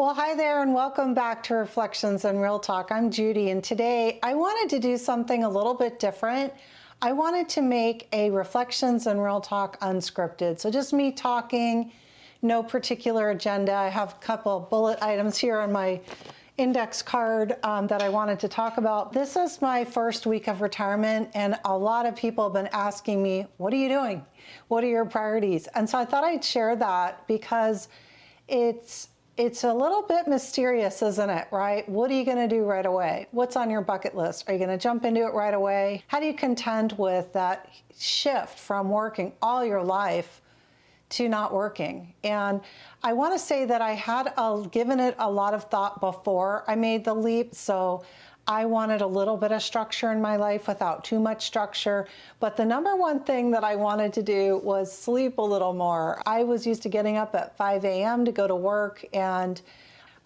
Well, hi there, and welcome back to Reflections and Real Talk. I'm Judy, and today I wanted to do something a little bit different. I wanted to make a Reflections and Real Talk unscripted. So just me talking, no particular agenda. I have a couple of bullet items here on my index card that I wanted to talk about. This is my first week of retirement, and a lot of people have been asking me, what are you doing? What are your priorities? And so I thought I'd share that because it's a little bit mysterious, isn't it, right? What are you going to do right away? What's on your bucket list? Are you going to jump into it right away? How do you contend with that shift from working all your life to not working? And I want to say that I had given it a lot of thought before I made the leap. So I wanted a little bit of structure in my life without too much structure. But the number one thing that I wanted to do was sleep a little more. I was used to getting up at 5 a.m. to go to work, and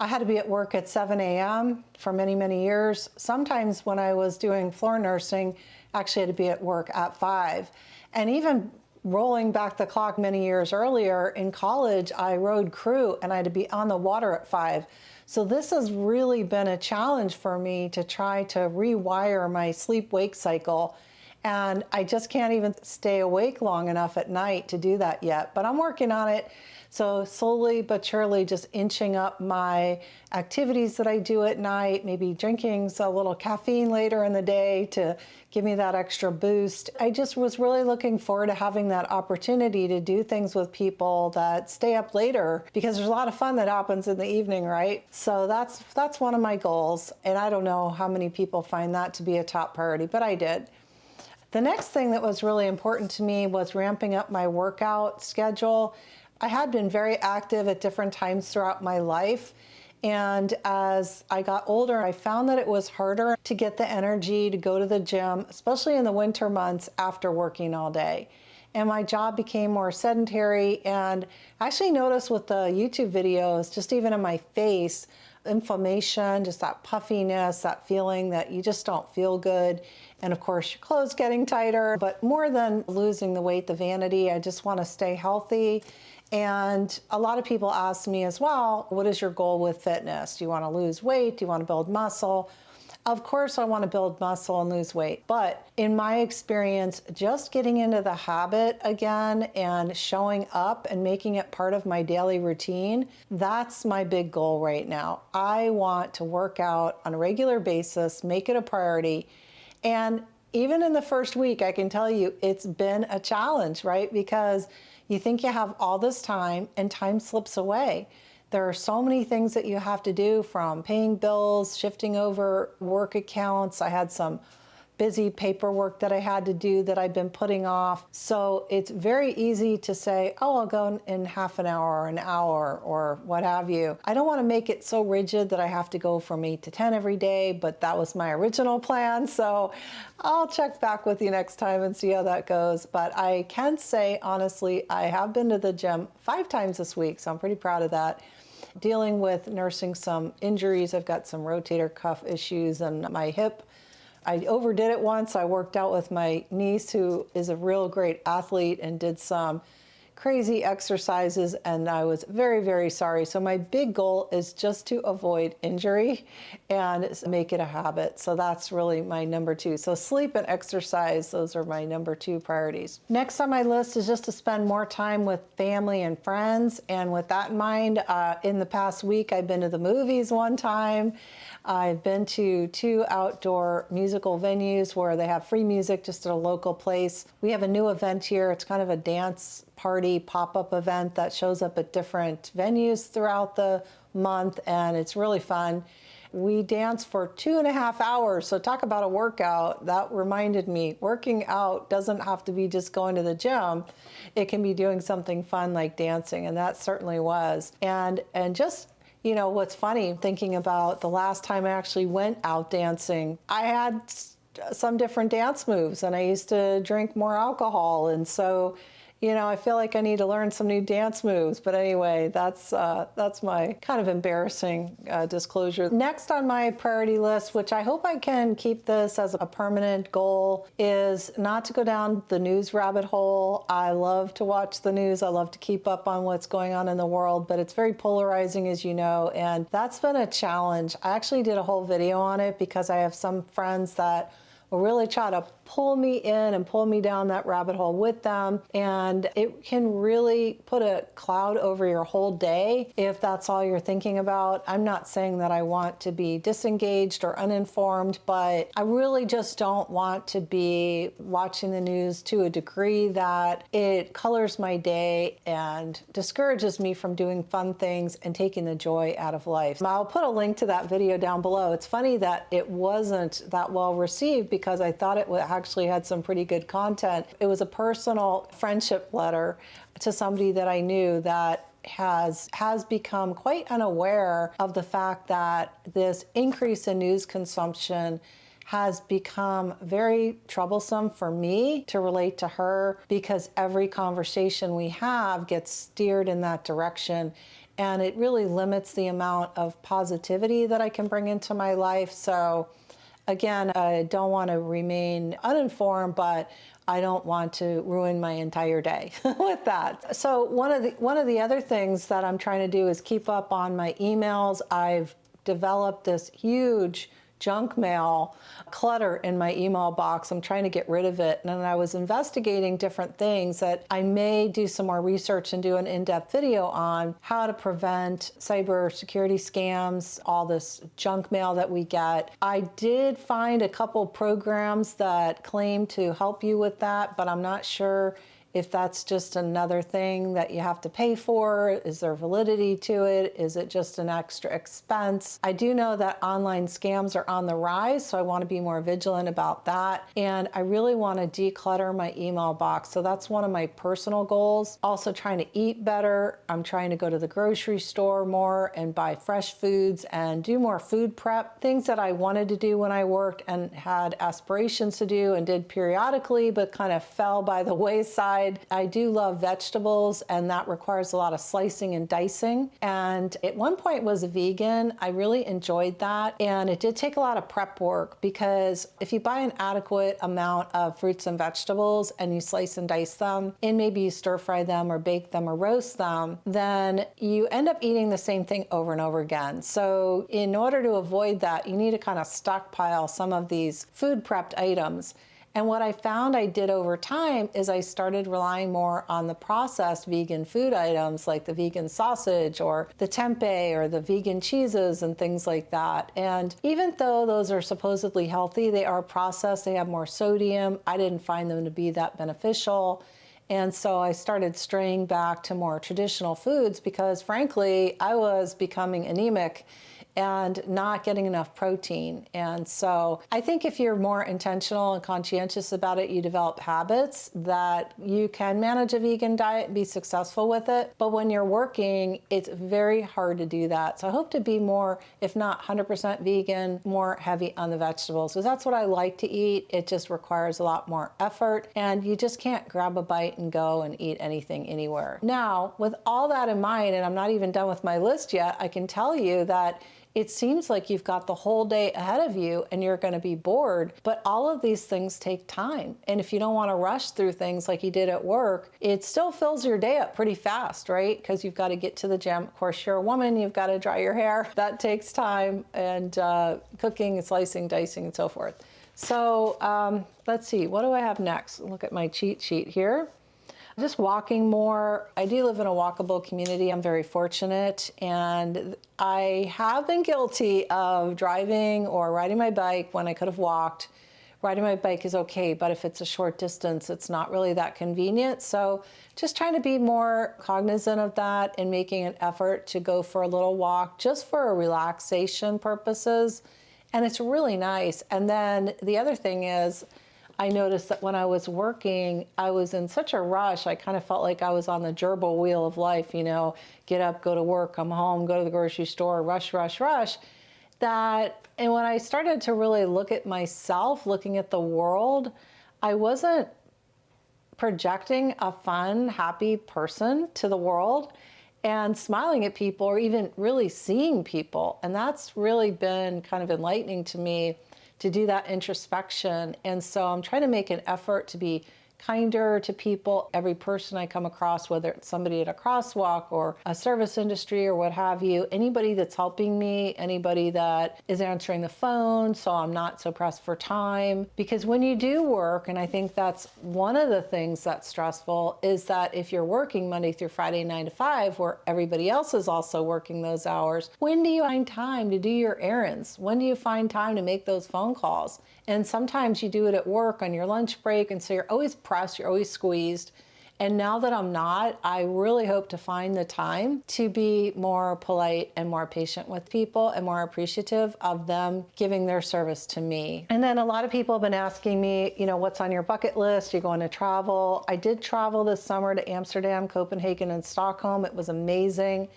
I had to be at work at 7 a.m. for many, many years. Sometimes when I was doing floor nursing, I actually had to be at work at 5. And even rolling back the clock many years earlier in college, I rode crew and I had to be on the water at 5. So this has really been a challenge for me to try to rewire my sleep-wake cycle. And I just can't even stay awake long enough at night to do that yet, but I'm working on it. So slowly but surely just inching up my activities that I do at night, maybe drinking a little caffeine later in the day to give me that extra boost. I just was really looking forward to having that opportunity to do things with people that stay up later, because there's a lot of fun that happens in the evening, right? So that's one of my goals. And I don't know how many people find that to be a top priority, but I did. The next thing that was really important to me was ramping up my workout schedule. I had been very active at different times throughout my life. And as I got older, I found that it was harder to get the energy to go to the gym, especially in the winter months after working all day. And my job became more sedentary. And I actually noticed with the YouTube videos, just even in my face, inflammation, just that puffiness, that feeling that you just don't feel good. And of course, your clothes getting tighter. But more than losing the weight, the vanity, I just want to stay healthy. And a lot of people ask me as well, what is your goal with fitness? Do you want to lose weight? Do you want to build muscle? Of course, I want to build muscle and lose weight. But in my experience, just getting into the habit again and showing up and making it part of my daily routine, that's my big goal right now. I want to work out on a regular basis, make it a priority. And even in the first week, I can tell you it's been a challenge, right? Because you think you have all this time and time slips away. There are so many things that you have to do, from paying bills, shifting over work accounts. I had some busy paperwork that I had to do that I've been putting off. So it's very easy to say, oh, I'll go in half an hour or what have you. I don't want to make it so rigid that I have to go from 8 to 10 every day, but that was my original plan. So I'll check back with you next time and see how that goes. But I can say, honestly, I have been to the gym 5 times this week, so I'm pretty proud of that. Dealing with nursing some injuries. I've got some rotator cuff issues and my hip. I overdid it once. I worked out with my niece, who is a real great athlete, and did some crazy exercises, and I was very, very sorry. So my big goal is just to avoid injury and make it a habit. So that's really my number 2. So sleep and exercise, those are my number 2 priorities. Next on my list is just to spend more time with family and friends. And with that in mind, in the past week, I've been to the movies one time. I've been to 2 outdoor musical venues where they have free music just at a local place. We have a new event here. It's kind of a dance party pop-up event that shows up at different venues throughout the month, and it's really fun. We dance for 2.5 hours, so talk about a workout. That reminded me, working out doesn't have to be just going to the gym. It can be doing something fun like dancing, and that certainly was. And just, you know, what's funny, thinking about the last time I actually went out dancing, I had some different dance moves, and I used to drink more alcohol. And so I feel like I need to learn some new dance moves. But anyway, that's my kind of embarrassing disclosure. Next on my priority list, which I hope I can keep this as a permanent goal, is not to go down the news rabbit hole. I love to watch the news. I love to keep up on what's going on in the world, but it's very polarizing, as you know, and that's been a challenge. I actually did a whole video on it because I have some friends that will really try to pull me in and pull me down that rabbit hole with them. And it can really put a cloud over your whole day if that's all you're thinking about. I'm not saying that I want to be disengaged or uninformed, but I really just don't want to be watching the news to a degree that it colors my day and discourages me from doing fun things and taking the joy out of life. I'll put a link to that video down below. It's funny that it wasn't that well received because I thought it actually had some pretty good content. It was a personal friendship letter to somebody that I knew that has become quite unaware of the fact that this increase in news consumption has become very troublesome for me to relate to her, because every conversation we have gets steered in that direction, and it really limits the amount of positivity that I can bring into my life. So again, I don't want to remain uninformed, but I don't want to ruin my entire day with that. So one of the other things that I'm trying to do is keep up on my emails. I've developed this huge junk mail clutter in my email box. I'm trying to get rid of it. And I was investigating different things that I may do some more research and do an in-depth video on how to prevent cybersecurity scams, all this junk mail that we get. I did find a couple programs that claim to help you with that, but I'm not sure if that's just another thing that you have to pay for. Is there validity to it? Is it just an extra expense? I do know that online scams are on the rise, so I want to be more vigilant about that. And I really want to declutter my email box. So that's one of my personal goals. Also trying to eat better. I'm trying to go to the grocery store more and buy fresh foods and do more food prep. Things that I wanted to do when I worked and had aspirations to do and did periodically, but kind of fell by the wayside. I do love vegetables, and that requires a lot of slicing and dicing. And at one point was a vegan. I really enjoyed that. And it did take a lot of prep work, because if you buy an adequate amount of fruits and vegetables and you slice and dice them, and maybe you stir fry them or bake them or roast them, then you end up eating the same thing over and over again. So in order to avoid that, you need to kind of stockpile some of these food prepped items. And what I found I did over time is I started relying more on the processed vegan food items, like the vegan sausage or the tempeh or the vegan cheeses and things like that. And even though those are supposedly healthy, they are processed, they have more sodium. I didn't find them to be that beneficial. And so I started straying back to more traditional foods because, frankly, I was becoming anemic and not getting enough protein. And so I think if you're more intentional and conscientious about it, you develop habits that you can manage a vegan diet and be successful with it. But when you're working, it's very hard to do that. So I hope to be more, if not 100% vegan, more heavy on the vegetables, because that's what I like to eat. It just requires a lot more effort, and you just can't grab a bite and go and eat anything anywhere. Now, with all that in mind, and I'm not even done with my list yet, I can tell you that it seems like you've got the whole day ahead of you and you're going to be bored, but all of these things take time. And if you don't want to rush through things like you did at work, it still fills your day up pretty fast, right? Because you've got to get to the gym. Of course, you're a woman, you've got to dry your hair. That takes time, and cooking and slicing, dicing, and so forth. So let's see, what do I have next? Look at my cheat sheet here. Just walking more. I do live in a walkable community. I'm very fortunate, and I have been guilty of driving or riding my bike when I could have walked. Riding my bike is okay, but if it's a short distance, it's not really that convenient. So just trying to be more cognizant of that and making an effort to go for a little walk just for relaxation purposes. And it's really nice. And then the other thing is, I noticed that when I was working, I was in such a rush. I kind of felt like I was on the gerbil wheel of life, you know, get up, go to work, come home, go to the grocery store, rush, rush, rush. And when I started to really look at myself, looking at the world, I wasn't projecting a fun, happy person to the world and smiling at people, or even really seeing people. And that's really been kind of enlightening to me, to do that introspection. And so I'm trying to make an effort to be kinder to people. Every person I come across, whether it's somebody at a crosswalk or a service industry or what have you, anybody that's helping me, anybody that is answering the phone so I'm not so pressed for time. Because when you do work, and I think that's one of the things that's stressful, is that if you're working Monday through Friday 9 to 5, where everybody else is also working those hours, when do you find time to do your errands? When do you find time to make those phone calls? And sometimes you do it at work on your lunch break, and so you're always pressed, you're always squeezed. And now that I'm not, I really hope to find the time to be more polite and more patient with people and more appreciative of them giving their service to me. And then a lot of people have been asking me, what's on your bucket list? You're going to travel. I did travel this summer to Amsterdam, Copenhagen, and Stockholm. It was amazing.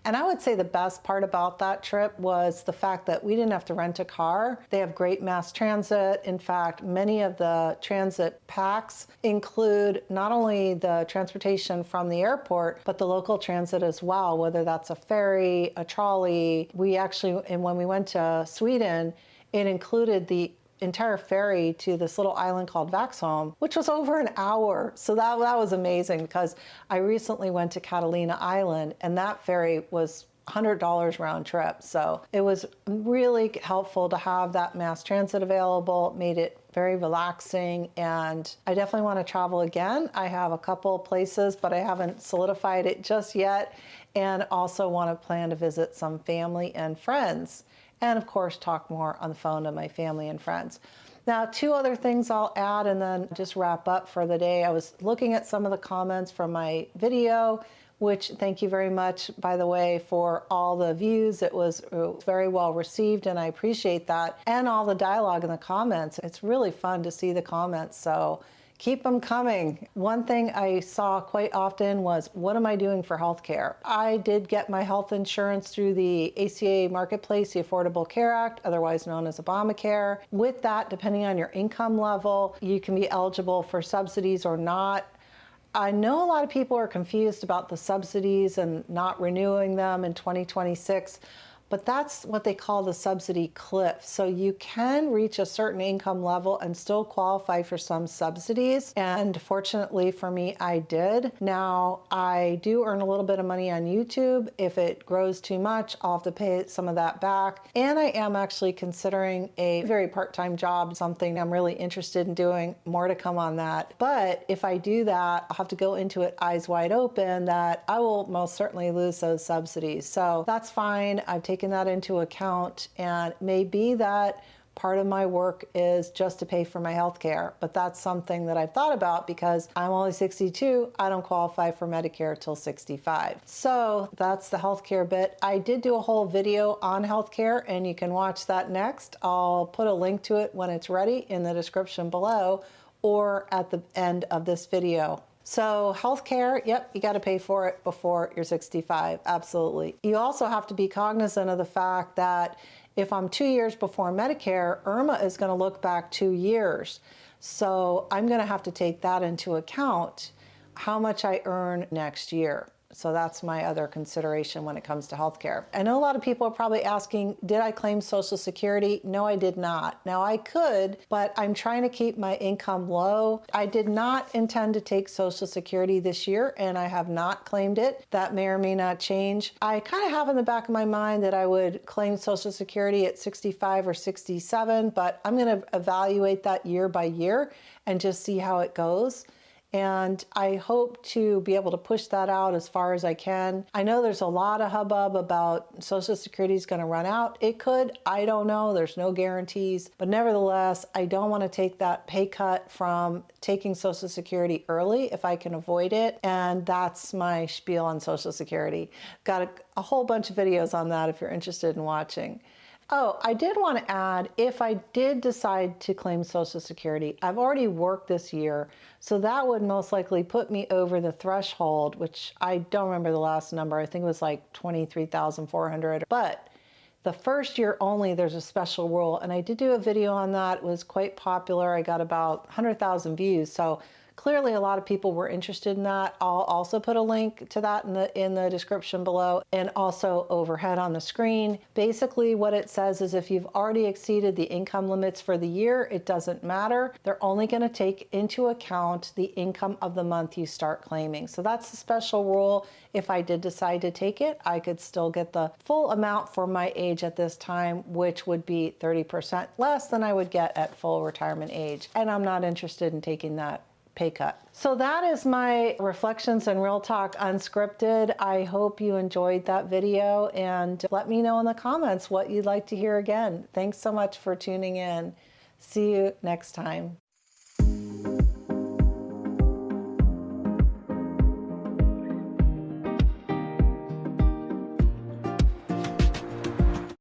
And I would say the best part about that trip was the fact that we didn't have to rent a car. They have great mass transit. In fact, many of the transit packs include not only the transportation from the airport, but the local transit as well, whether that's a ferry, a trolley. We actually, and when we went to Sweden, it included the entire ferry to this little island called Vaxholm, which was over an hour. So that was amazing, because I recently went to Catalina Island and that ferry was $100 round trip. So it was really helpful to have that mass transit available. It made it very relaxing, and I definitely want to travel again. I have a couple places, but I haven't solidified it just yet, and also want to plan to visit some family and friends. And of course, talk more on the phone to my family and friends. Now, two other things I'll add and then just wrap up for the day. I was looking at some of the comments from my video, which thank you very much, by the way, for all the views. It was very well received, and I appreciate that. And all the dialogue in the comments. It's really fun to see the comments. So keep them coming. One thing I saw quite often was, what am I doing for healthcare? I did get my health insurance through the ACA Marketplace, the Affordable Care Act, otherwise known as Obamacare. With that, depending on your income level, you can be eligible for subsidies or not. I know a lot of people are confused about the subsidies and not renewing them in 2026. But that's what they call the subsidy cliff. So you can reach a certain income level and still qualify for some subsidies. And fortunately for me, I did. Now, I do earn a little bit of money on YouTube. If it grows too much, I'll have to pay some of that back. And I am actually considering a very part-time job, something I'm really interested in doing. More to come on that. But if I do that, I'll have to go into it eyes wide open that I will most certainly lose those subsidies. So that's fine. I've taken that into account, and maybe that part of my work is just to pay for my health care, but that's something that I've thought about because I'm only 62. I don't qualify for Medicare till 65. So that's the healthcare bit. I did do a whole video on healthcare, and you can watch that next. I'll put a link to it when it's ready in the description below or at the end of this video. So healthcare, yep, you got to pay for it before you're 65, absolutely. You also have to be cognizant of the fact that if I'm 2 years before Medicare, IRMAA is going to look back 2 years. So I'm going to have to take that into account, how much I earn next year. So that's my other consideration when it comes to healthcare. I know a lot of people are probably asking, did I claim Social Security? No, I did not. Now I could, but I'm trying to keep my income low. I did not intend to take Social Security this year, and I have not claimed it. That may or may not change. I kind of have in the back of my mind that I would claim Social Security at 65 or 67, but I'm going to evaluate that year by year and just see how it goes. And I hope to be able to push that out as far as I can. I know there's a lot of hubbub about Social Security is going to run out. It could, I don't know. There's no guarantees. But nevertheless, I don't want to take that pay cut from taking Social Security early if I can avoid it. And that's my spiel on Social Security. Got a whole bunch of videos on that if you're interested in watching. Oh, I did want to add, if I did decide to claim Social Security, I've already worked this year, so that would most likely put me over the threshold, which I don't remember the last number. I think it was like 23,400. But the first year only, there's a special rule, and I did do a video on that. It was quite popular. I got about 100,000 views, so Clearly, a lot of people were interested in that. I'll also put a link to that in the description below, and also overhead on the screen. Basically, what it says is if you've already exceeded the income limits for the year, it doesn't matter. They're only going to take into account the income of the month you start claiming. So that's a special rule. If I did decide to take it, I could still get the full amount for my age at this time, which would be 30% less than I would get at full retirement age. And I'm not interested in taking that pay cut. So that is my Reflections and Real Talk Unscripted. I hope you enjoyed that video, and let me know in the comments what you'd like to hear again. Thanks so much for tuning in. See you next time.